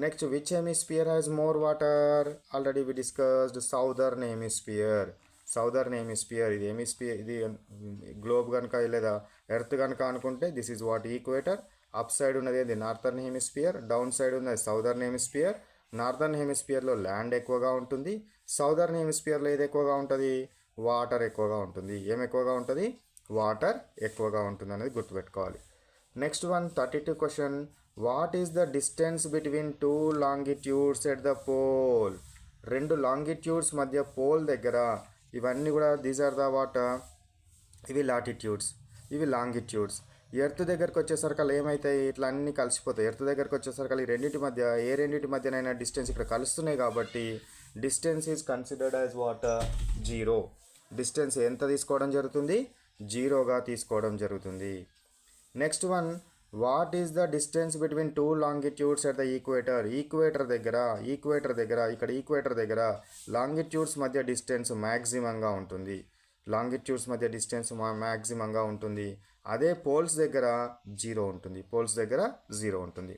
Next which hemisphere has more water? Already we discussed southern hemisphere. Southern hemisphere ఇది hemisphere, ఇది globe కనుక లేదా earth కనుక అనుకుంటే this is what equator. Up side ఉన్నది ఏంది నార్థర్న్ హెమిస్ఫియర్, డౌన్ సైడ్ ఉన్నది సౌదర్న్ హెమిస్ఫియర్. నార్థర్న్ హెమిస్ఫియర్లో ల్యాండ్ ఎక్కువగా ఉంటుంది, సౌదర్న్ హెమిస్ఫియర్లో ఏది ఎక్కువగా ఉంటుంది? వాటర్ ఎక్కువగా ఉంటుంది. ఏం ఎక్కువగా ఉంటుంది? వాటర్ ఎక్కువగా ఉంటుంది అనేది గుర్తుపెట్టుకోవాలి. Next one 32 question. What is the distance between two longitudes at the pole? రెండు లాంగిట్యూడ్స్ మధ్య పోల్ దగ్గర, ఇవన్నీ కూడా దీస్ ఆర్ ద వాట్, ఇవి లాటిట్యూడ్స్, ఇవి లాంగిట్యూడ్స్. ఎర్త్ దగ్గరకు వచ్చేసరికి ఏమవుతాయి? ఇట్లా అన్నీ కలిసిపోతాయి. ఎర్త్ దగ్గరకు వచ్చేసరికి ఈ రెండింటి మధ్య, ఏ రెండింటి మధ్యనైనా డిస్టెన్స్ ఇక్కడ కలుస్తున్నాయి కాబట్టి distance is considered as what? Zero. Distance ఎంత తీసుకోవడం జరుగుతుంది? జీరోగా తీసుకోవడం జరుగుతుంది. Next one, what is the distance between two longitudes at the equator? Equator దగ్గర ఇక్కడ ఈక్వేటర్ దగ్గర లాంగిట్యూడ్స్ మధ్య డిస్టెన్స్ మ్యాక్సిమంగా ఉంటుంది. లాంగిట్యూడ్స్ మధ్య డిస్టెన్స్ మ్యాక్సిమంగా ఉంటుంది. అదే పోల్స్ దగ్గర జీరో ఉంటుంది.